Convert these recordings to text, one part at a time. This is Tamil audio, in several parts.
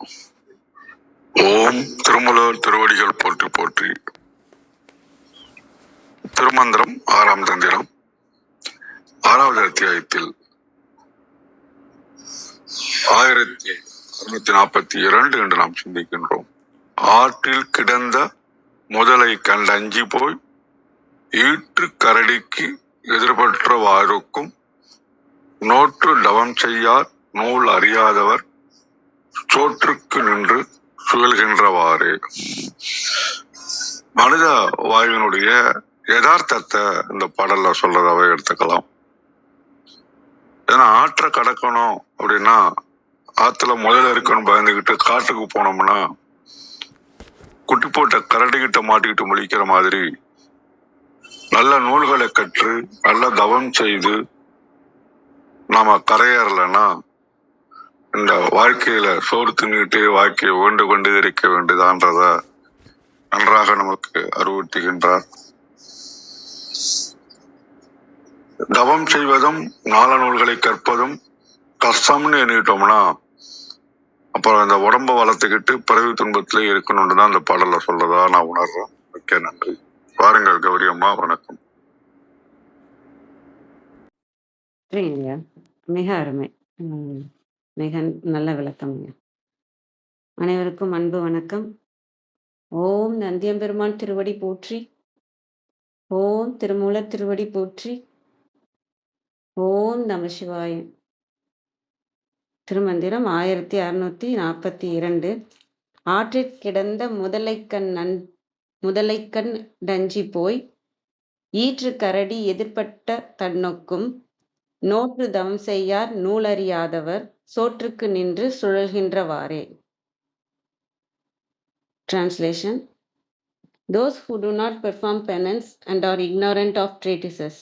ஓம் திருமலர் திருவடிகள் போற்றி போற்றி. திருமந்திரம் 6ஆம் தந்திரம் 6வது அத்தியாயத்தில் 1642 என்று நாம் சிந்திக்கின்றோம். ஆற்றில் கிடந்த முதலை கண்டஞ்சி போய் ஈற்று கரடிக்கு எதிர்பற்ற வாருக்கும் நோற்று தவம் செய்யார் நூல் அறியாதவர் சோற்றுக்கு நின்று சுழல்கின்றவாறு. மனித வாழ்வினுடைய யதார்த்தத்தை இந்த பாடல்ல சொல்றதாவே எடுத்துக்கலாம். ஏன்னா ஆற்றை கடக்கணும் அப்படின்னா ஆத்துல முதல்ல இருக்குன்னு பயந்துகிட்டு காட்டுக்கு போனோம்னா குட்டி போட்ட கரடிகிட்ட மாட்டிக்கிட்டு முழிக்கிற மாதிரி நல்ல நூல்களை கற்று நல்ல தவம் செய்து நாம கரையேறலன்னா இந்த வாழ்க்கையில சோறு தின்னுட்டு வாழ்க்கையை வேண்டு கொண்டு இருக்க வேண்டியதான்றத நன்றாக நமக்கு அறிவுறுத்துகின்றார். தவம் செய்வதும் நால நூல்களை கற்பதும் கஷ்டம்னு எண்ணிட்டோம்னா அப்புறம் இந்த உடம்ப வளர்த்துக்கிட்டு பிறவி துன்பத்திலே இருக்கணும்னு தான் இந்த பாடல சொல்றதா நான் உணர்றேன். மிக்க நன்றி. பாருங்கள் கௌரி அம்மா, வணக்கம். மிக அருமை, மிக நல்ல விளக்கம். அனைவருக்கும் அன்பு வணக்கம். ஓம் நந்தியம்பெருமான் திருவடி போற்றி. ஓம் திருமூலர் திருவடி போற்றி. ஓம் நம சிவாய. திருமந்திரம் 1642. ஆற்றிற் கிடந்த முதலைக்கண் டஞ்சி போய் ஈற்று கரடி எதிர்பட்ட தன்னொக்கும் நோற்று தவம் செய்யார் நூலறியாதவர் சோற்றுக்கு நின்று சுழல்கின்றவாறே. Translation: Those who do not perform penance and are ignorant of treatises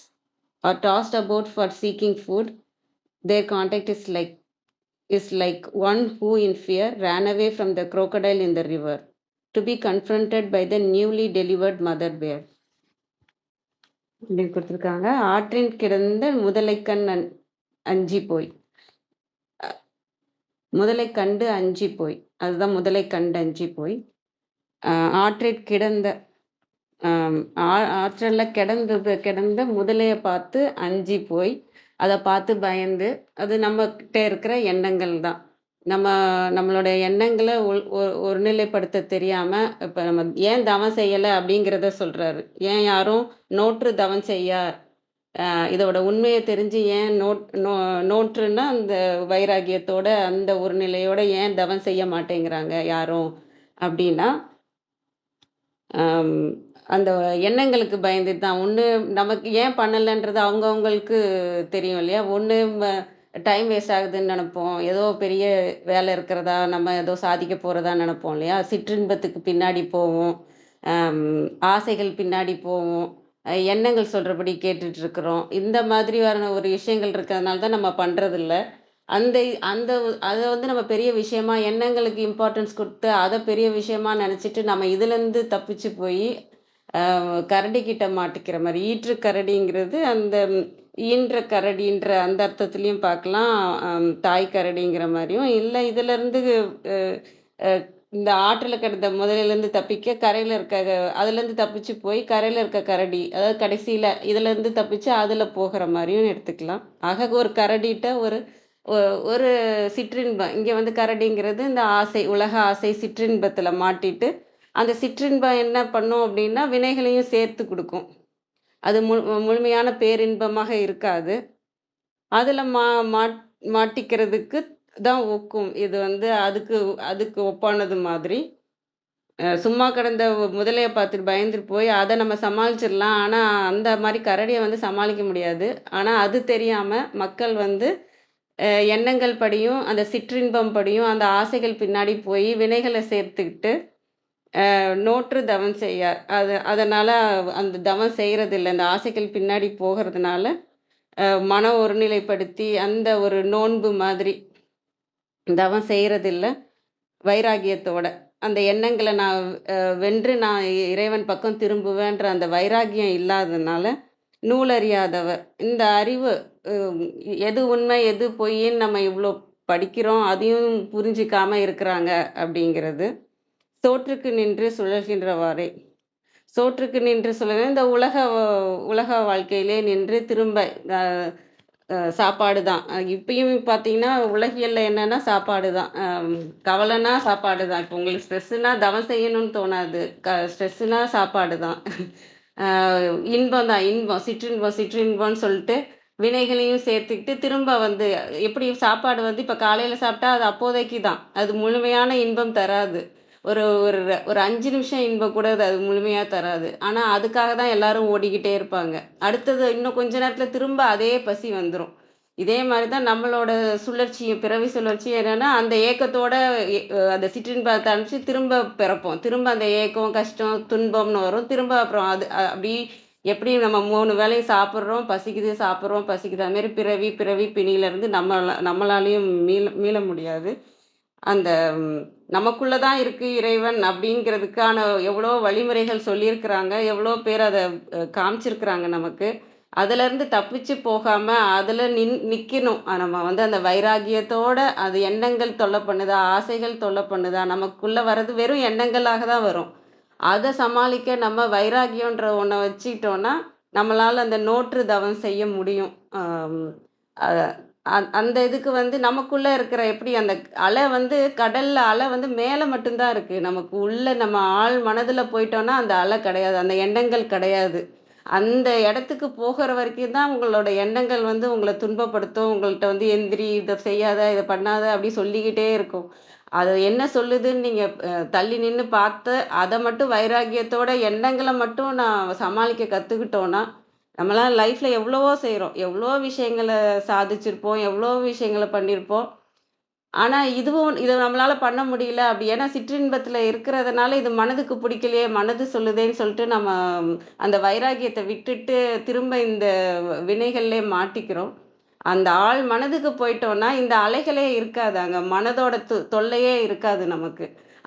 are tossed about for seeking food. Their conduct is like one who in fear ran away from the crocodile in the river to be confronted by the newly delivered mother bear. கொடுத்திருக்காங்க. ஆற்றின் கிடந்த முதலைக்கண் அஞ்சி போய், முதலை கண்டு அஞ்சி போய், அதுதான் முதலை கண்டு அஞ்சி போய். ஆற்றிற் கிடந்த, ஆற்றல்ல கிடந்த முதலைய பார்த்து அஞ்சி போய் அதை பார்த்து பயந்து, அது நம்மகிட்ட இருக்கிற எண்ணங்கள் தான். நம்மளுடைய எண்ணங்களை ஒருநிலைப்படுத்த தெரியாம இப்ப நம்ம ஏன் தவம் செய்யலை அப்படிங்கிறத சொல்றாரு. ஏன் யாரும் நோற்று தவம் செய்யார், இதோட உண்மையை தெரிஞ்சு ஏன் நோற்றுன்னா அந்த வைராகியத்தோட அந்த ஒரு நிலையோட ஏன் தவம் செய்ய மாட்டேங்கிறாங்க யாரும் அப்படின்னா, அந்த எண்ணங்களுக்கு பயந்துட்டு தான். ஒன்று நமக்கு ஏன் பண்ணலைன்றது அவங்கவுங்களுக்கு தெரியும் இல்லையா. ஒன்று டைம் வேஸ்ட் ஆகுதுன்னு நினைப்போம், ஏதோ பெரிய வேலை இருக்கிறதா, நம்ம ஏதோ சாதிக்க போகிறதா நினைப்போம் இல்லையா. சிற்றின்பத்துக்கு பின்னாடி போவோம், ஆசைகள் பின்னாடி போவோம், எண்ணங்கள் சொல்கிறபடி கேட்டுட்டு இருக்கிறோம். இந்த மாதிரியான ஒரு விஷயங்கள் இருக்கிறதுனால தான் நம்ம பண்ணுறதில்ல. அதை நம்ம பெரிய விஷயமா, எண்ணங்களுக்கு இம்பார்ட்டன்ஸ் கொடுத்து அதை பெரிய விஷயமா நினச்சிட்டு நம்ம இதுலேருந்து தப்பிச்சு போய் கரடிக்கிட்ட மாட்டிக்கிற மாதிரி. ஈற்று கரடிங்கிறது அந்த ஈன்ற கரடின்ற அந்த அர்த்தத்துலேயும் பார்க்கலாம், தாய் கரடிங்கிற மாதிரியும். இல்லை இதுலேருந்து இந்த ஆற்றில் கிடந்த முதலையிலேருந்து தப்பிக்க கரையில் இருக்க அதுலேருந்து தப்பிச்சு போய் கரையில் இருக்க கரடி, அதாவது கடைசியில் இதுலேருந்து தப்பிச்சு அதில் போகிற மாதிரியும் எடுத்துக்கலாம். ஆக ஒரு கரடிட்ட ஒரு சிற்றின்பம். இங்கே கரடிங்கிறது இந்த ஆசை, உலக ஆசை, சிற்றின்பத்தில் மாட்டிட்டு அந்த சிற்றின்பம் என்ன பண்ணும் அப்படின்னா வினைகளையும் சேர்த்து கொடுக்கும். அது முழுமையான பேரின்பமாக இருக்காது. அதில் மாட்டிக்கிறதுக்கு தான் ஒக்கும். இது அதுக்கு ஒப்பானது மாதிரி. சும்மா கிடந்த முதலையை பார்த்துட்டு பயந்துட்டு போய் அதை நம்ம சமாளிச்சிடலாம், ஆனால் அந்த மாதிரி கரடியை சமாளிக்க முடியாது. ஆனால் அது தெரியாமல் மக்கள் எண்ணங்கள் படியும் அந்த சிற்றின்பம் படியும் அந்த ஆசைகள் பின்னாடி போய் வினைகளை சேர்த்துக்கிட்டு நோற்று தவம் செய்யார். அதனால் அந்த தவம் செய்கிறதில்லை. அந்த ஆசைகள் பின்னாடி போகிறதுனால மன ஒருநிலைப்படுத்தி அந்த ஒரு நோன்பு மாதிரி தவம் செய்கிறதில்லை. வைராகியத்தோட அந்த எண்ணங்களை நான் வென்று நான் இறைவன் பக்கம் திரும்புவேன்ற அந்த வைராகியம் இல்லாததுனால நூலறியாதவர். இந்த அறிவு எது உண்மை எது பொய்ன்னு நம்ம இவ்வளோ படிக்கிறோம், அதையும் புரிஞ்சுக்காம இருக்கிறாங்க அப்படிங்கிறது. சோற்றுக்கு நின்று சுழல்கின்றவாறே. சோற்றுக்கு நின்று சுழல இந்த உலக வாழ்க்கையிலே நின்று திரும்ப அ சாப்பாடு தான். இப்பயும் பார்த்தீங்கன்னா, உலகியல்ல என்னன்னா சாப்பாடு தான். கவலைன்னா சாப்பாடு தான். இப்போ உங்களுக்கு ஸ்ட்ரெஸ்ஸுன்னா தவம் செய்யணும்னு தோணாது. ஸ்ட்ரெஸ்ஸுன்னா சாப்பாடு தான். அ இன்பம் தான் இன்பம். சிற்றின்பம் சிற்றின்பம்னு சொல்லிட்டு வினைகளையும் சேர்த்துக்கிட்டு திரும்ப வந்து எப்படி சாப்பாடு வந்து இப்ப காலையில சாப்பிட்டா அது அப்போதைக்கு தான். அது முழுமையான இன்பம் தராது. ஒரு ஒரு ஒரு 5 நிமிஷம் இன்பம் கூட அது முழுமையா தராது. ஆனா அதுக்காக தான் எல்லாரும் ஓடிக்கிட்டே இருப்பாங்க. அடுத்தது இன்னும் கொஞ்ச நேரத்துல திரும்ப அதே பசி வந்துரும். இதே மாரி தான் நம்மளோட சுழற்சியும் பிறவி சுழற்சி என்னன்னா, அந்த ஏக்கத்தோட அந்த சிற்றின்பத்த அனுப்பிச்சு திரும்ப பிறப்போம். திரும்ப அந்த ஏக்கம், கஷ்டம், துன்பம்னு வரும். திரும்ப அப்புறம் அது அப்படி எப்படி நம்ம 3 வேளையும் சாப்பிடுறோம், பசிக்குது, சாப்பிடுறோம், பசிக்குது. அது மாரி பிறவி பிணியிலருந்து நம்மளாலயும் மீள மீள முடியாது. அந்த நமக்குள்ள தான் இருக்கு இறைவன் அப்படிங்கிறதுக்கான எவ்வளோ வழிமுறைகள் சொல்லியிருக்கிறாங்க. எவ்வளோ பேர் அத காமிச்சிருக்கிறாங்க நமக்கு. அதுலேருந்து தப்பிச்சு போகாம, அதுல நிக்கணும். நம்ம வந்து அந்த வைராகியத்தோட அது எண்ணங்கள் தொல்ல பண்ணுதா, ஆசைகள் தொல்ல பண்ணுதா, நமக்குள்ள வர்றது வெறும் எண்ணங்களாக தான் வரும். அத சமாளிக்க நம்ம வைராகியன்ற ஒண்ண வச்சுக்கிட்டோம்னா, நம்மளால அந்த நோற்று தவம் செய்ய முடியும். அம் அ அந்த இதுக்கு வந்து நமக்குள்ள இருக்கிற எப்படி அந்த அலை வந்து கடல்ல அலை வந்து மேல மட்டும் தான் இருக்கு. நமக்கு உள்ள நம்ம ஆழ் மனதுல போயிட்டோம்னா, அந்த அலை கிடையாது. அந்த எண்ணங்கள் கிடையாது. அந்த இடத்துக்கு போகிற வரைக்கும் தான் உங்களோட எண்ணங்கள் வந்து உங்கள துன்பப்படுத்தும். உங்கள்ட்ட வந்து எந்திரி, இத செய்யாத, இத பண்ணாத அப்படி சொல்லிக்கிட்டே இருக்கும். அது என்ன சொல்லுதுன்னு நீங்க தள்ளி நின்னு பார்த்து, அத மட்டும் வைராக்கியத்தோட எண்ணங்கள மட்டும் நான் சமாளிக்க கத்துக்கிட்டோம்னா, நம்மலாம் லைஃப்ல எவ்வளவோ செய்றோம். எவ்வளோ விஷயங்கள சாதிச்சிருப்போம். எவ்வளோ விஷயங்கள பண்ணியிருப்போம். ஆனா, இத நம்மளால பண்ண முடியல. அப்படி ஏன்னா சிற்றின்பத்தில இருக்கிறதுனால, இது மனதுக்கு பிடிக்கலையே, மனது சொல்லுதேன்னு சொல்லிட்டு நம்ம அந்த வைராக்கியத்த விட்டுட்டு, திரும்ப இந்த வினைகள்லயே மாட்டிக்கிறோம். அந்த ஆழ் மனதுக்கு போயிட்டோம்னா, இந்த அலைகளே இருக்காது. அங்க மனதோட தொல்லையே இருக்காது நமக்கு.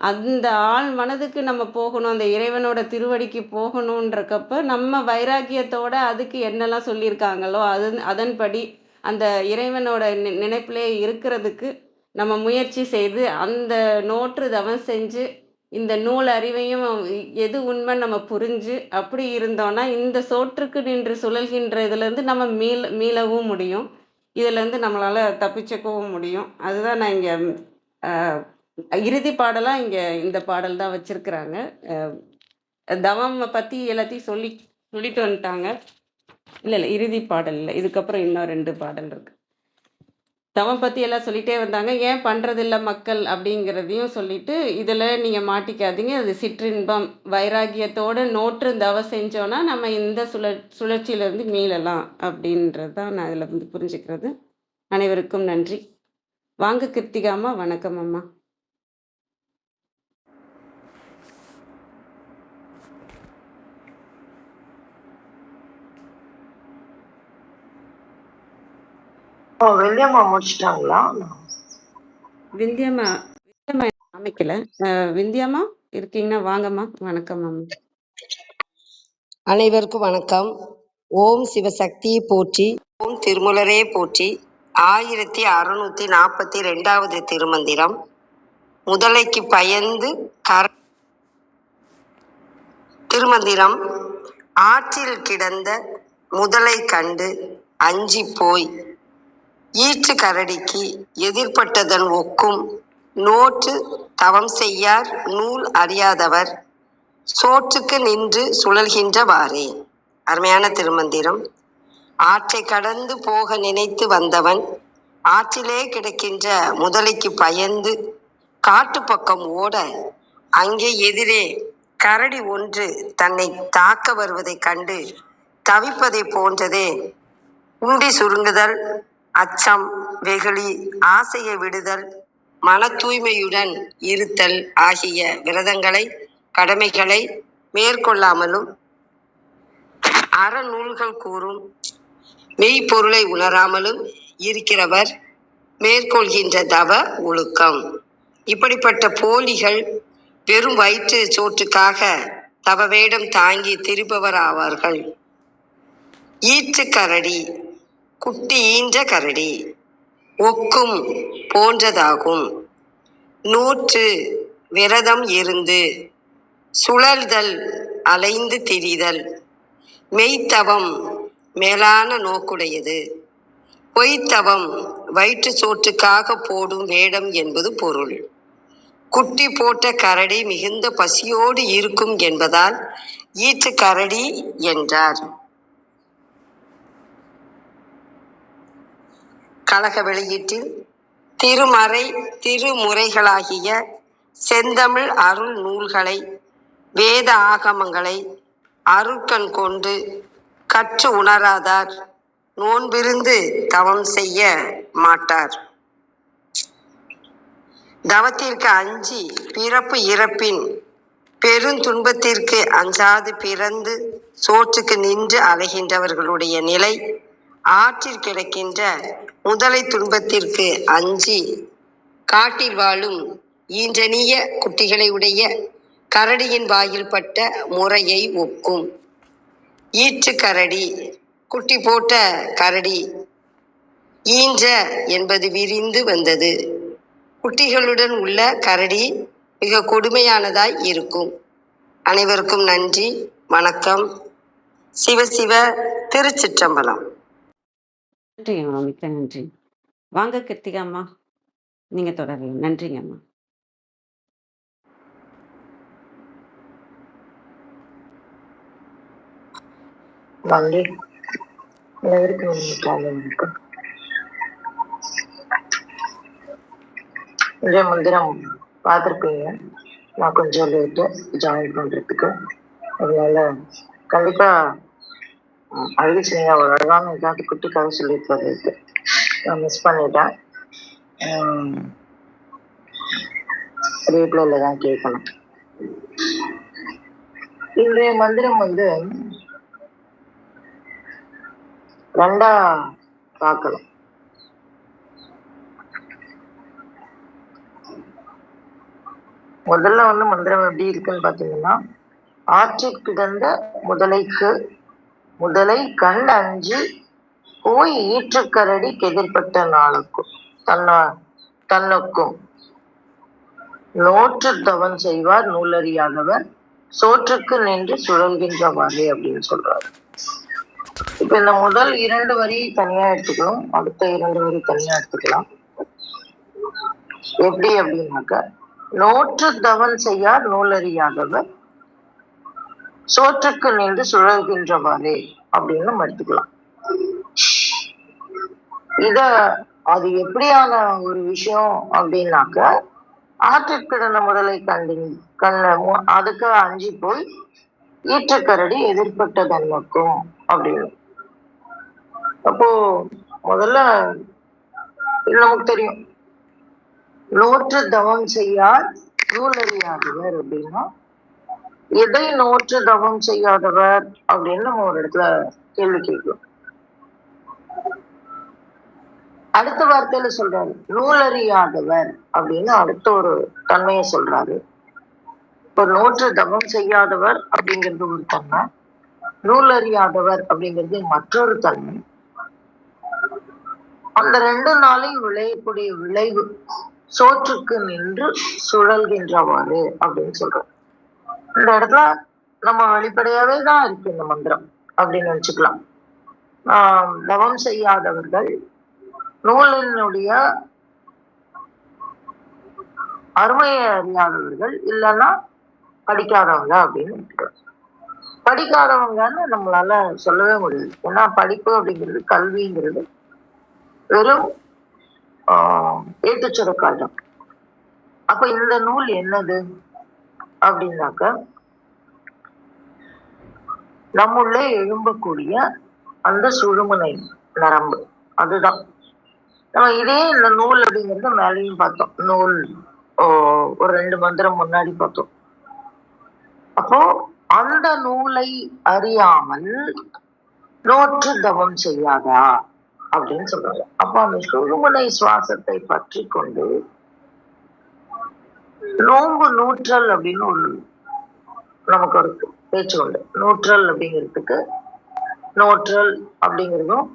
அந்த ஆழ் மனதுக்கு நம்ம போகணும். அந்த இறைவனோட திருவடிக்கு போகணுன்றக்கப்ப, நம்ம வைராக்கியத்தோட அதுக்கு என்னலாம் சொல்லியிருக்காங்களோ, அதன்படி அந்த இறைவனோட நினைப்பிலே இருக்கிறதுக்கு நம்ம முயற்சி செய்து, அந்த நோற்று தவம் செஞ்சு, இந்த நூல் அறிவையும் எது உண்மைன்னு நம்ம புரிஞ்சு, அப்படி இருந்தோம்னா, இந்த சோற்றுக்கு நின்று சுழல்கின்ற இதுலேருந்து நம்ம மீளவும் முடியும். இதுலேருந்து நம்மளால தப்பிச்சுக்கவும் முடியும். அதுதான் நான் இங்க அ இறுதி பாடலா இங்க இந்த பாடல் தான் வச்சிருக்கிறாங்க. தவம் பத்தி எல்லாத்தையும் சொல்லிட்டு வந்துட்டாங்க. இல்ல. இறுதி பாடல் இல்ல. இதுக்கப்புறம் இன்னும் 2 பாடல் இருக்கு. தவம் பத்தி எல்லாம் சொல்லிட்டே வந்தாங்க. ஏன் பண்றதில்ல மக்கள் அப்படிங்கிறதையும் சொல்லிட்டு, இதுல நீங்க மாட்டிக்காதீங்க. அது சிற்றின்பம். வைராக்கியத்தோட நோற்று தவம் செஞ்சோம்னா, நம்ம இந்த சுழற்சியிலிருந்து மீளலாம் அப்படின்றது தான் நான் இதுல வந்து புரிஞ்சுக்கிறது. அனைவருக்கும் நன்றி. வாங்க கிருத்திகா அம்மா. வணக்கம் அம்மா. வில்லியம்மா முடிச்சிட்டாங்களா? விந்தியம்மா அமைக்கல. விந்தியம்மா இருக்கீங்கன்னா வாங்கம்மா. வணக்கம் அம்மா. அனைவருக்கும் வணக்கம். ஓம் சிவசக்தியை போற்றி, ஓம் திருமுலரே போற்றி. 1642வது திருமந்திரம். முதலைக்கு பயந்து திருமந்திரம். ஆற்றில் கிடந்த முதலை கண்டு அஞ்சி போய் ஈற்று கரடிக்கு எதிர்ப்பட்டதன் ஒக்கும் நோற்று தவம் செய்யார் நூல் அறியாதவர் சோற்றுக்கு நின்று சுழல்கின்றவாறே. அருமையான திருமந்திரம். ஆற்றை கடந்து போக நினைத்து வந்தவன் ஆற்றிலே கிடக்கின்ற முதலைக்கு பயந்து காட்டு பக்கம் ஓட, அங்கே எதிரே கரடி ஒன்று தன்னை தாக்க வருவதைக் கண்டு தவிப்பதை போன்றதே உண்டி சுருங்குதல், அச்சம், வெகுளி, ஆசையை விடுதல், மன தூய்மையுடன் இருத்தல் ஆகிய விரதங்களை கடமைகளை மேற்கொள்ளாமலும் அறநூல்கள் கூறும் மெய்ப்பொருளை உணராமலும் இருக்கிறவர் மேற்கொள்கின்ற தவ ஒழுக்கம். இப்படிப்பட்ட போலிகள் வெறும் வயிற்று சோற்றுக்காக தவ வேடம் தாங்கி திரிபவர் ஆவார்கள். ஈற்று கரடி, குட்டி ஈன்ற கரடி. ஒக்கும் போன்றதாகும். 100 விரதம் இருந்து சுழல்தல் அலைந்து திரிதல். மெய்த்தவம் மேலான நோக்குடையது. பொய்த்தவம் வயிற்று சோற்றுக்காக போடும் வேடம் என்பது பொருள். குட்டி போட்ட கரடி மிகுந்த பசியோடு இருக்கும் என்பதால் ஈற்று கரடி என்றார். கழக வெளியீட்டில் திருமுறைகளாகிய செந்தமிழ் அருள் நூல்களை வேத ஆகமங்களை அருட்கண் கொண்டு கற்று உணராதார் நோன்பிருந்து தவம் செய்ய மாட்டார். தவத்திற்கு அஞ்சி பிறப்பு இறப்பின் பெருந்துன்பத்திற்கு அஞ்சாது பிறந்து சோற்றுக்கு நின்று அலைகின்றவர்களுடைய நிலை ஆற்றில் கிடக்கின்ற முதலை துன்பத்திற்கு அஞ்சி காட்டில் வாழும் ஈன்றனிய குட்டிகளை உடைய கரடியின் வாயில் பட்ட முறையை ஒக்கும். ஈற்று கரடி குட்டி போட்ட கரடி. ஈன்ற என்பது விரிந்து வந்தது. குட்டிகளுடன் உள்ள கரடி மிக கொடுமையானதாய் இருக்கும். அனைவருக்கும் நன்றி, வணக்கம். சிவசிவ திருச்சிற்றம்பலம். நன்றிங்கம்மா, மிக்க நன்றி. வாங்க கிருத்திகா அம்மா, நீங்க தொடரலாம். நன்றிங்கம்மா. நன்றி. அனைவருக்கும் வணக்கம். இன்றைய மந்திரம் பார்த்துருப்பீங்க. நான் கொஞ்சம் லேட்டு ஜாயின் பண்றதுக்கு, அதனால கண்டிப்பா அழகிச்சிங்க ஒரு அழகான ஏதாவது குட்டி கதை சொல்லியிருப்பாரு, நான் மிஸ் பண்ணிட்டேன். ரீப்ளேல தான் கேட்கணும். இன்றைய மந்திரம் ரெண்டா பார்க்கலாம். முதல்ல மந்திரம் எப்படி இருக்குன்னு பாத்தீங்கன்னா, ஆற்றில் கிடந்த முதலை கண் அஞ்சி போய் ஈற்றுக்கரடி எதிர்பட்ட நாளுக்கும் தன்னுக்கும் நோற்று தவம் செய்வார் நூலறியாதவர் சோற்றுக்கு நின்று சுழல்கின்றவாறே அப்படின்னு சொல்றாரு. இப்ப இந்த முதல் 2 வரி தனியா எடுத்துக்கலாம், அடுத்த 2 வரி தனியா எடுத்துக்கலாம். எப்படி அப்படின்னாக்க, நோற்று தவம் செய்யார் நூலறியாதவர் சோற்றுக்கு நின்று சுழல்கின்றவாறே அப்படின்னு நம்ம எடுத்துக்கலாம். அது எப்படியான ஒரு விஷயம் அப்படின்னாக்க, ஆற்றில் கிடந்த முதலை அதுக்கு அஞ்சி போய் ஈற்றுக்கரடி எதிர்பட்ட தன்மைக்கும் அப்படின்னு. அப்போ முதல்ல இது நமக்கு தெரியும், நோற்று தவம் செய்யார் நூலறியாதவர் அப்படின்னா, எதை நோற்று தவம் செய்யாதவர் அப்படின்னு நம்ம ஒரு இடத்துல கேள்வி கேட்கிறோம். அடுத்த வார்த்தையில சொல்றாரு நூலறியாதவர் அப்படின்னு அடுத்த ஒரு தன்மையை சொல்றாரு. இப்ப நோற்று தவம் செய்யாதவர் அப்படிங்கிறது ஒரு தன்மை, நூலறியாதவர் அப்படிங்கிறது மற்றொரு தன்மை. அந்த 2 நாளையும் விளையக்கூடிய விளைவு சோற்றுக்கு நின்று சுழல்கின்றவாறு அப்படின்னு சொல்றோம். இந்த இடத்துல நம்ம வெளிப்படையாவே தான் இருக்கு இந்த மந்திரம் அப்படின்னு நினைச்சுக்கலாம். தவம் செய்யாதவர்கள் நூலினுடைய அருமையை அறியாதவர்கள், இல்லைன்னா படிக்காதவங்க அப்படின்னு நினைக்கிறோம். படிக்காதவங்கன்னு நம்மளால சொல்லவே முடியாது. ஏன்னா படிப்பு அப்படிங்கிறது, கல்விங்கிறது வெறும் ஏட்டுச்சுரக்காட்டம். அப்ப இந்த நூல் என்னது அப்படின்னாக்க, நம்முள்ளே எழும்பக்கூடிய அந்த சுழுமுனை நரம்பு, அதுதான். நம்ம இதே இந்த நூல் அப்படிங்கிறது மேலேயும் பார்த்தோம், நூல் ஒரு 2 மந்திரம் முன்னாடி பார்த்தோம். அப்போ அந்த நூலை அறியாமல் நோற்று தவம் செய்யாதா அப்படின்னு சொல்றாங்க. அப்போ அந்த சுழுமுனை சுவாசத்தை பற்றி கொண்டு நோன்பு நூற்றல் அப்படின்னு ஒரு நமக்கு ஒரு பேச்சு உண்டு. நூற்றல் அப்படிங்கிறதுக்கு, நோற்றல் அப்படிங்கிறதும்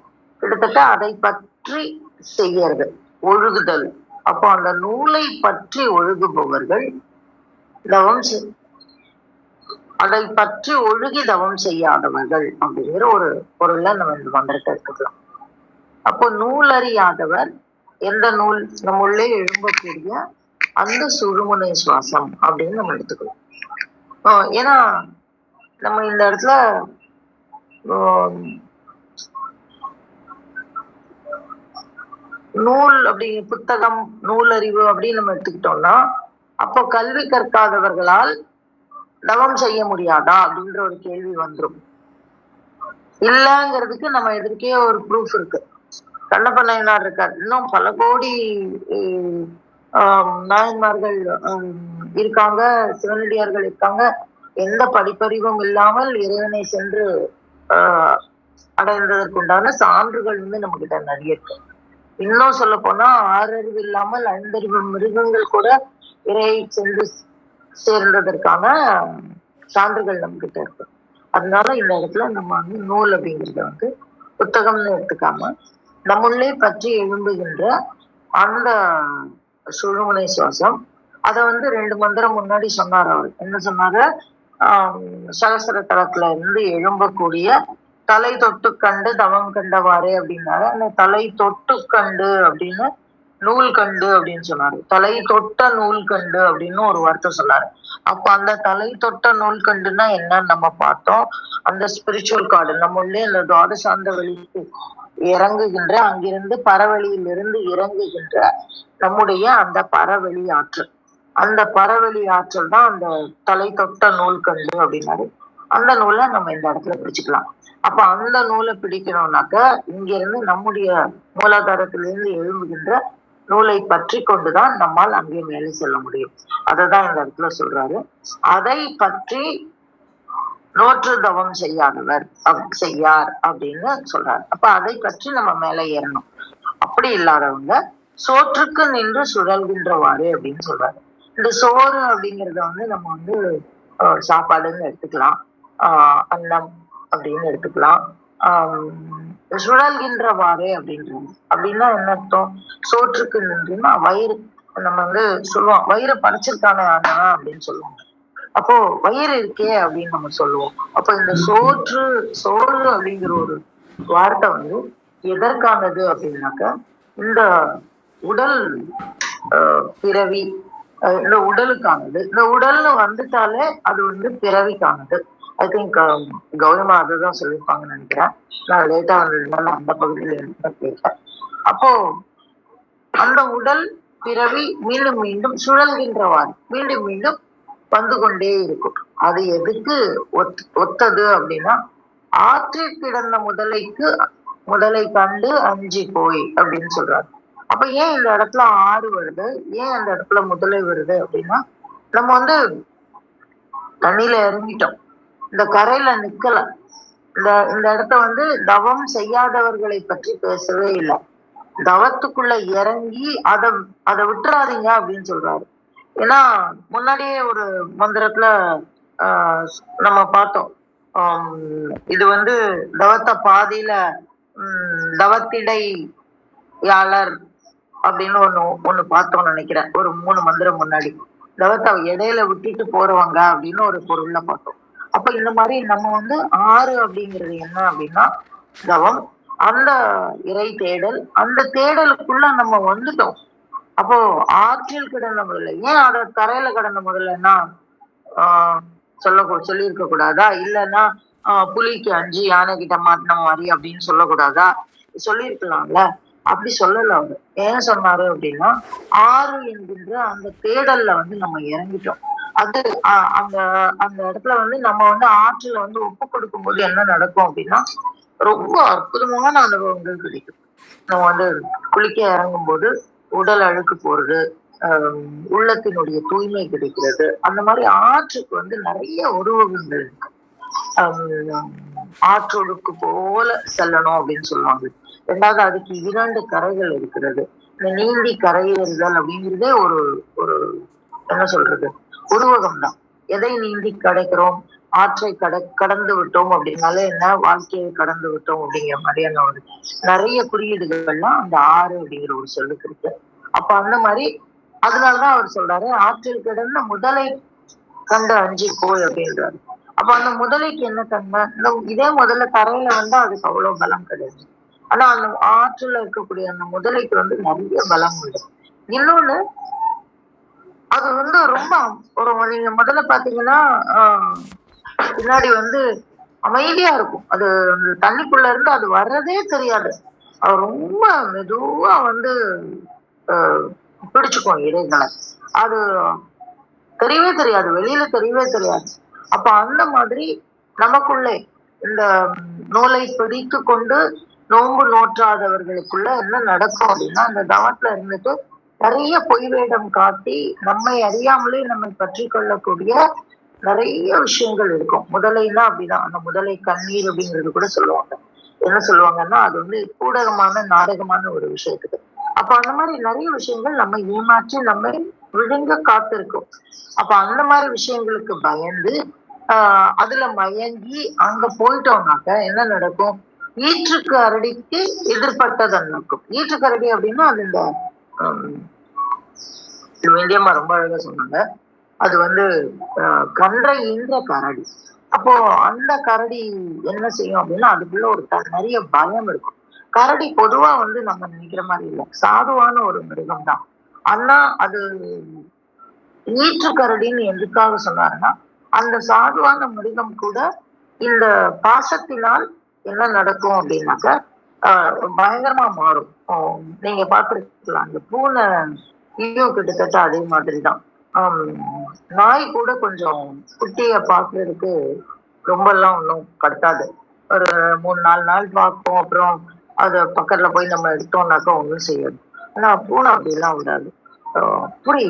கிட்டத்தட்ட அதை பற்றி செய்யறது, ஒழுகுதல். அப்போ அந்த நூலை பற்றி ஒழுகுபவர்கள் தவம் அதை பற்றி ஒழுகி தவம் செய்யாதவர்கள் அப்படிங்கிற ஒரு பொருள்ல நம்ம இந்த மந்திரத்தை எடுத்துக்கலாம். அப்போ நூலறியாதவர் எந்த நூல் நம்முள்ளே எழும்பக்கூடிய அந்த சுழுமுனை சுவாசம் அப்படின்னு நம்ம எடுத்துக்கலாம். ஏன்னா நம்ம இந்த இடத்துல நூல் அப்படிங்கிற புத்தகம், நூலறிவு அப்படின்னு நம்ம எடுத்துக்கிட்டோம்னா, அப்போ கல்வி கற்காதவர்களால் தவம் செய்ய முடியாதா அப்படின்ற ஒரு கேள்வி வந்துடும். இல்லங்கிறதுக்கு நம்ம எதிர்க்கே ஒரு ப்ரூஃப் இருக்கு. கண்ணப்ப நாயனார் இருக்கார், இன்னும் பல கோடி நாயன்மார்கள் இருக்காங்க, சிவனடியார்கள் இருக்காங்க. எந்த படிப்பறிவும் இல்லாமல் இறைவனை சென்று அடைந்ததற்குண்டான சான்றுகள் நம்ம கிட்ட நிறைய இருக்கு. இன்னும் சொல்ல போனா 6 அறிவு இல்லாமல் 5 அறிவு மிருகங்கள் கூட இறையை சென்று சேர்ந்ததற்கான சான்றுகள் நம்ம கிட்ட இருக்கு. அதனால இந்த இடத்துல நம்ம வந்து நூல் அப்படிங்கிறத புத்தகம்னு எடுத்துக்காம நம்முள்ளே பற்றி எழும்புகின்ற அந்த சுழுமுனை சுவாசம், அதை 2 மந்திரம் முன்னாடி சொன்னார். அவர் என்ன சொன்னாரு? சகசர தளத்துல இருந்து எழும்பக்கூடிய தலை தொட்டு கண்டு தவம் கண்டவாறே அப்படின்னாரு. அந்த தலை தொட்டு கண்டு அப்படின்னு நூல் கண்டு அப்படின்னு சொன்னாரு. தலை தொட்ட நூல் கண்டு அப்படின்னு ஒரு வார்த்தை சொன்னாரு. அப்ப அந்த தலை தொட்ட நூல் கண்டுன்னா என்னன்னு நம்ம பார்த்தோம். அந்த ஸ்பிரிச்சுவல் கார்டு நம்மளே அந்த துவாதசாந்த வெளிக்கு இறங்குகின்ற, அங்கிருந்து பரவெளியிலிருந்து இறங்குகின்ற நம்முடைய அந்த பரவெளி ஆற்றல், அந்த பரவெளி ஆற்றல் தான் அந்த தலை தொட்ட நூல் கண்டு அப்படின்னாரு. அந்த நூலை நம்ம இந்த இடத்துல பிடிச்சுக்கலாம். அப்ப அந்த நூலை பிடிக்கணும்னாக்க இங்க இருந்து நம்முடைய மூலாதாரத்திலிருந்து எழும்புகின்ற நூலை பற்றி கொண்டுதான் நம்மால் அங்கே மேலே செல்ல முடியும். அததான் இந்த இடத்துல சொல்றாரு. அதை பற்றி நோற்று தவம் செய்யாதவர் செய்யார் அப்படின்னு சொல்றாரு. அப்ப அதை பற்றி நம்ம மேலே ஏறணும். அப்படி இல்லாதவங்க சோற்றுக்கு நின்று சுழல்கின்றவாறு அப்படின்னு சொல்றாரு. இந்த சோறு அப்படிங்கறத நம்ம சாப்பாடுன்னு எடுத்துக்கலாம், அன்னம் அப்படின்னு எடுத்துக்கலாம். சுழல்கின்றவாறு அப்படின்றது அப்படின்னா என்ன அர்த்தம்? சோற்றுக்கு நின்றுன்னா வயிறு, நம்ம சொல்லுவோம் வயிறு படைச்சிருக்கான ஆனா அப்படின்னு சொல்லுவாங்க. அப்போ வயிறு இருக்கே அப்படின்னு நம்ம சொல்லுவோம். அப்போ இந்த சோறு அப்படிங்கிற ஒரு வார்த்தை எதற்கானது அப்படின்னாக்க, இந்த உடல் பிறவி, இந்த உடலுக்கானது. இந்த உடல்னு வந்துட்டாலே அது பிறவிக்கானது. ஐ திங்க் கௌரமா அதுதான் சொல்லியிருப்பாங்கன்னு நினைக்கிறேன். நான் லேட்டா வந்ததுனால அந்த பகுதியில கேட்டேன். அப்போ அந்த உடல் பிறவி மீண்டும் மீண்டும் சுழல்கின்றவாறு மீண்டும் மீண்டும் வந்து கொண்டே இருக்கும். அது எதுக்கு ஒத்தது அப்படின்னா, ஆற்றில் கிடந்த முதலை கண்டு அஞ்சி போய் அப்படின்னு சொல்றாரு. அப்ப ஏன் இந்த இடத்துல ஆறு வருது, ஏன் அந்த இடத்துல முதலை வருது அப்படின்னா, நம்ம தண்ணியில இறங்கிட்டோம், இந்த கரையில நிக்கல. இந்த இடத்த தவம் செய்யாதவர்களை பற்றி பேசவே இல்லை. தவத்துக்குள்ள இறங்கி அதை விட்டுறாதீங்க அப்படின்னு சொல்றாரு. ஏன்னா முன்னாடியே ஒரு மந்திரத்துல நம்ம பார்த்தோம். இது தவத்தை பாதியில தவத்திடையாளர் அப்படின்னு ஒண்ணு பார்த்தோம்னு நினைக்கிறேன். ஒரு 3 மந்திரம் முன்னாடி தவத்தை இடையில விட்டுட்டு போறவங்க அப்படின்னு ஒரு பொருள்ல பார்த்தோம். அப்ப இந்த மாதிரி நம்ம 6 அப்படிங்கிறது என்ன அப்படின்னா தவம், அந்த இறை தேடல், அந்த தேடலுக்குள்ள நம்ம வந்துட்டோம். அப்போ ஆற்றில் கிடந்த முதல்ல, ஏன் அத கரையில கிடந்த முதல்லன்னா சொல்லியிருக்க கூடாதா? இல்லைன்னா புலிக்கு அஞ்சு யானை கிட்ட மாட்டின மாதிரி அப்படின்னு சொல்லக்கூடாதா? சொல்லியிருக்கலாம்ல. அப்படி சொல்லல அவரு. ஏன் சொன்னாரு அப்படின்னா, 6 என்கின்ற அந்த தேடல்ல நம்ம இறங்கிட்டோம். அது அந்த இடத்துல நம்ம ஆற்றுல ஒப்பு கொடுக்கும் போது என்ன நடக்கும் அப்படின்னா, ரொம்ப அற்புதமான அனுபவங்கள் கிடைக்கும். நம்ம குளிக்க இறங்கும் போது உடல் அழுக்கு போறது, உள்ளத்தினுடைய தூய்மை கிடைக்கிறது. அந்த மாதிரி ஆற்றுக்கு நிறைய உருவகங்கள் இருக்கு. ஆற்றொழுக்கு போல செல்லணும் அப்படின்னு சொல்லுவாங்க. 2வது அதுக்கு 2 கரைகள் இருக்கிறது. இந்த நீந்தி கரையேறுதல் அப்படிங்கிறதே ஒரு என்ன சொல்றது, உருவகம் தான். எதை நீந்தி கிடைக்கிறோம்? ஆற்றை கடந்து விட்டோம் அப்படின்னாலே என்ன, வாழ்க்கையை கடந்து விட்டோம் அப்படிங்கிற மாதிரியான ஒரு நிறைய குறியீடுகள்லாம் அந்த ஆறு அப்படிங்கிற ஒரு சொல்லுக்கு இருக்கு. அப்ப அந்த மாதிரி அதனாலதான் அவர் சொல்றாரு, ஆற்றில் கிடந்த முதலை கண்டு அஞ்சி போய் அப்படின்றாரு. அப்ப அந்த முதலைக்கு என்ன தன்மை, இதே முதல்ல தரையில வந்தா அதுக்கு அவ்வளவு பலம் கிடையாது. ஆனா அந்த ஆற்றுல இருக்கக்கூடிய அந்த முதலைக்கு நிறைய பலம் உண்டு. இன்னொன்னு, அது ரொம்ப ஒரு, நீங்க முதல்ல பாத்தீங்கன்னா பின்னாடி அமைதியா இருக்கும். அது தண்ணிக்குள்ள இருந்து அது வர்றதே தெரியாது. அது ரொம்ப மெதுவா பிடிச்சுக்கும் இறைகளை. அது தெரியவே தெரியாது, வெளியில தெரியவே தெரியாது. அப்ப அந்த மாதிரி நமக்குள்ளே இந்த நூலை பிடித்து கொண்டு நோன்பு நோற்றாதவர்களுக்குள்ள என்ன நடக்கும் அப்படின்னா, அந்த தவத்துல இருந்துட்டு நிறைய பொய் வேடம் காட்டி நம்மை அறியாமலே நம்மை பற்றி கொள்ளக்கூடிய நிறைய விஷயங்கள் இருக்கும். முதலைன்னா அப்படிதான். அந்த முதலை கண்ணீர் அப்படிங்கிறது கூட சொல்லுவாங்க. என்ன சொல்லுவாங்கன்னா, அது ஊடகமான நாடகமான ஒரு விஷயத்துக்கு. அப்ப அந்த மாதிரி நிறைய விஷயங்கள் நம்ம ஏமாற்றி நம்மை விழுங்க காத்திருக்கும். அப்ப அந்த மாதிரி விஷயங்களுக்கு பயந்து அதுல மயங்கி அங்க போயிட்டோம்னாக்க என்ன நடக்கும், ஈற்றுக்கு அரடிக்கு எதிர்பட்டது நடக்கும். ஈற்றுக்கு அரடி அப்படின்னா அது இந்த வேண்டியம்மா ரொம்ப அழகா சொன்னாங்க. அது கன்றை ஈன்ற கரடி. அப்போ அந்த கரடி என்ன செய்யும் அப்படின்னா, அதுக்குள்ள ஒரு நிறைய பயம் இருக்கும். கரடி பொதுவா நம்ம நினைக்கிற மாதிரி இல்லை, சாதுவான ஒரு மிருகம் தான். ஆனா அது ஈற்று கரடின்னு எதுக்காக சொன்னாருன்னா, அந்த சாதுவான மிருகம் கூட இந்த பாசத்தினால் என்ன நடக்கும் அப்படின்னாக்க பயங்கரமா மாறும். நீங்க பார்த்திருக்கலாம், அந்த பூனை கிட்டத்தட்ட அதே மாதிரிதான். நாய் கூட கொஞ்சம் குட்டிய பாக்குறதுக்கு ரொம்ப எல்லாம் ஒன்றும் கட்டாது. ஒரு 3-4 நாள் பார்ப்போம், அப்புறம் அது பக்கத்துல போய் நம்ம எடுத்தோம்னாக்கா ஒன்றும் செய்யாது. ஆனா பூனை அப்படிலாம் விடாது. அப்படி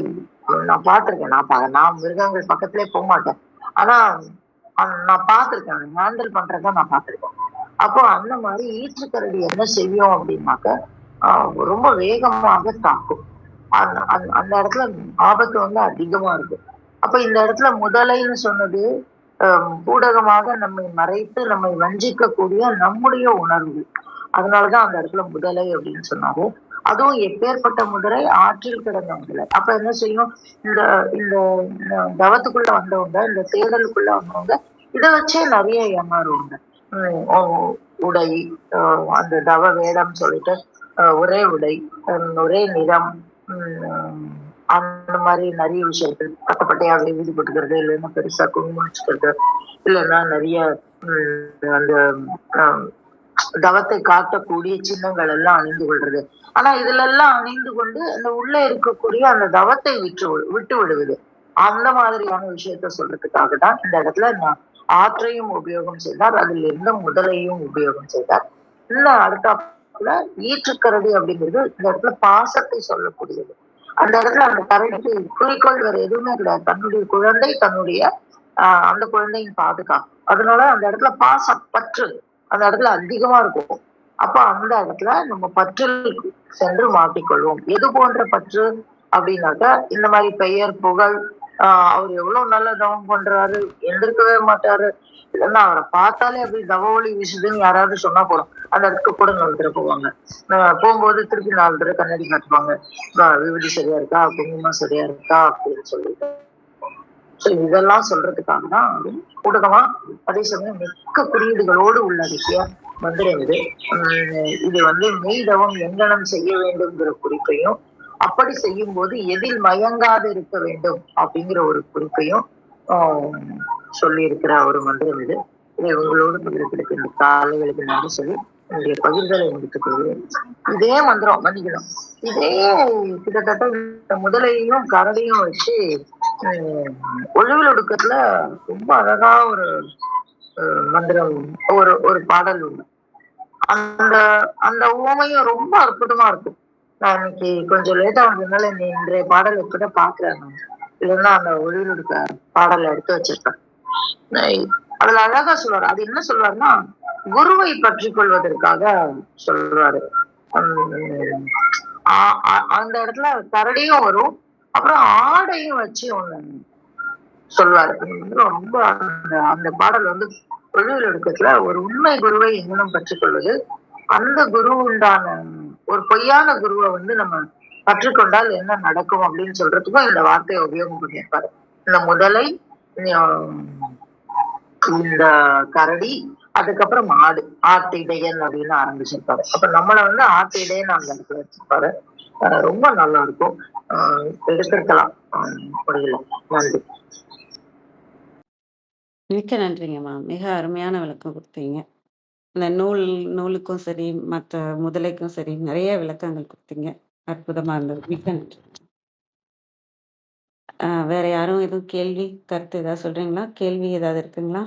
நான் பார்த்திருக்கேன். நான் மிருகங்கள் பக்கத்திலே போக மாட்டேன். ஆனா நான் பார்த்திருக்கேன், ஹேண்டில் பண்றத நான் பார்த்திருக்கேன். அப்போ அந்த மாதிரி ஈற்றுக்கரடி என்ன செய்யும் அப்படின்னாக்க ரொம்ப வேகமாக தாக்கும். அந்த இடத்துல ஆபத்து அதிகமா இருக்கு. அப்ப இந்த இடத்துல முதலைன்னு சொன்னது ஊடகமாக நம்மை மறைத்து நம்மை வஞ்சிக்கக்கூடிய நம்முடைய உணர்வு. அதனாலதான் அந்த இடத்துல முதலை அப்படின்னு சொன்னாரு. அதுவும் எப்பேற்பட்ட முதலை, ஆற்றில் கிடந்த முதலை. அப்ப என்ன செய்யும், இந்த இந்த தவத்துக்குள்ள வந்தவங்க, இந்த தேடலுக்குள்ள வந்தவங்க இதை வச்சே நிறைய ஏமாறுவாங்க. உடை, அந்த தவ வேடம் சொல்லிட்டு ஒரே உடை, ஒரே நிறம், அந்த மாதிரி நிறைய விஷயங்கள், பட்டையாக ஈடுபட்டுக்கிறது, இல்லைன்னா பெருசா குங்குமம் வச்சுக்கிறது, இல்லைன்னா நிறைய அந்த தவத்தை காட்டக்கூடிய சின்னங்கள் எல்லாம் அணிந்து கொள்றது. ஆனா இதுல எல்லாம் அணிந்து கொண்டு அந்த உள்ள இருக்கக்கூடிய அந்த தவத்தை விட்டு விடுவது, அந்த மாதிரியான விஷயத்த சொல்றதுக்காக தான் இந்த இடத்துல நான் ஆற்றையும் உபயோகம் செய்தார், அதில் இருந்த முதலையும் உபயோகம் செய்தார். இன்னும் அடுத்தாப்புல ஈற்றுக்கரடி அப்படிங்கிறது இந்த இடத்துல பாசத்தை சொல்லக்கூடியது. அந்த இடத்துல அந்த கரடிக்கு குறிக்கோள் வேற எதுவுமே கிடையாது, தன்னுடைய குழந்தை, தன்னுடைய அந்த குழந்தையின் பாதுகாப்பு. அதனால அந்த இடத்துல பாசம், பற்று அந்த இடத்துல அதிகமா இருக்கும். அப்ப அந்த இடத்துல நம்ம பற்றில் சென்று மாட்டிக்கொள்வோம். எது போன்ற பற்று அப்படின்னாக்கா, இந்த மாதிரி பெயர், புகழ், அவர் எவ்வளவு நல்ல தவம் பண்றாரு, எந்திருக்கவே மாட்டாரு, இல்லைன்னா அவரை பார்த்தாலே அப்படி தவ ஒளி வீசுதுன்னு யாராவது சொன்னா போறோம், அந்த இடத்துக்கு கூட 4 தடவை போவாங்க. போகும்போது திருப்பி 4 தடவை கண்ணாடி காட்டுவாங்க, விபதி சரியா இருக்கா, குங்குமம் சரியா இருக்கா அப்படின்னு சொல்லிட்டு. இதெல்லாம் சொல்றதுக்காக தான் ஊடகமா அதே சமயம் மிக்க குறியீடுகளோடு உள்ளடக்கிய மந்திரம் இது. இது மெய்தவம் எங்கனம் செய்ய வேண்டும்ங்கிற குறிப்பையும், அப்படி செய்யும் போது எதில் மயங்காது இருக்க வேண்டும் அப்படிங்கிற ஒரு குறிப்பையும் சொல்லி இருக்கிற ஒரு மந்திரம் இது. இதை உங்களோடு பகிர்ந்தெடுக்க இந்த காலைகளுக்கு நன்றி சொல்லி என்னுடைய பகிர்தலை முடித்துக் கொள்கிறேன். இதே மந்திரம் மன்னிக்கணும், இதே கிட்டத்தட்ட முதலையும் கரடியும் வச்சு ஒழுவில் ஒடுக்கத்துல ரொம்ப அழகா ஒரு மந்திரம், ஒரு பாடல் உண்டு. அந்த அந்த உவமையும் ரொம்ப அற்புதமா இருக்கும். நான் இன்னைக்கு கொஞ்சம் லேட்டா வந்ததுனால இன்றைய பாடல் கூட பாக்குறேன். இல்லைன்னா அந்த ஒழுவில் ஒடுக்க பாடலை எடுத்து வச்சிருக்கேன். அதுல அழகா சொல்றாரு. அது என்ன சொல்றாருன்னா, குருவை பற்றி கொள்வதற்காக சொல்றாரு. அந்த இடத்துல கரடியும் வரும், அப்புறம் ஆடையும் வச்சு ஒண்ணு சொல்வாரு. அது வந்து ரொம்ப அந்த பாடல் வந்து தொழில் ஒடுக்கத்துல ஒரு உண்மை குருவை எங்கனம் கற்றுக்கொள்வது, அந்த குரு உண்டான ஒரு பொய்யான குருவை வந்து நம்ம கற்றுக்கொண்டால் என்ன நடக்கும் அப்படின்னு சொல்றதுக்கும் இந்த வார்த்தையை உபயோகம் பண்ணியிருப்பாரு. இந்த முதலை, ஆஹ் இந்த கரடி, அதுக்கப்புறம் மாடு, ஆட்டிடையன் அப்படின்னு ஆரம்பிச்சிருப்பாரு. அப்ப நம்மள வந்து ஆட்டிடையன் அந்த இடத்துல வச்சிருப்பாரு. ரொம்ப நல்லா இருக்கும். எடுத்திருக்கலாம். முடியல. நன்றி. மிக்க நன்றிங்கம்மா. மிக அருமையான விளக்கம் கொடுத்தீங்க. இந்த நூலுக்கும் சரி, மற்ற முதலைக்கும் சரி, நிறைய விளக்கங்கள் கொடுத்தீங்க. அற்புதமா இருந்தது. மிக்க நன்றி. வேற யாரும் எதுவும் கேள்வி, கருத்து ஏதாவது சொல்றீங்களா? கேள்வி ஏதாவது இருக்குங்களா?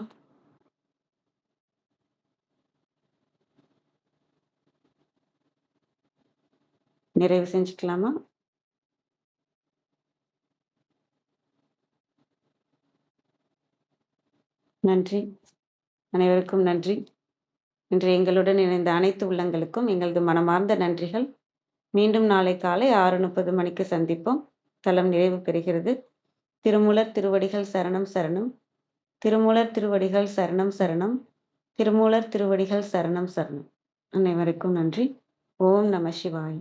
நிறைவு செஞ்சுக்கலாமா? நன்றி. அனைவருக்கும் நன்றி. இன்று எங்களுடன் இணைந்த அனைத்து உள்ளங்களுக்கும் எங்களது மனமார்ந்த நன்றிகள். மீண்டும் நாளை காலை 6:30 மணிக்கு சந்திப்போம். தலம் நிறைவு பெறுகிறது. திருமூலர் திருவடிகள் சரணம் சரணம். திருமூலர் திருவடிகள் சரணம் சரணம். திருமூலர் திருவடிகள் சரணம் சரணம். அனைவருக்கும் நன்றி. ஓம் நம சிவாய.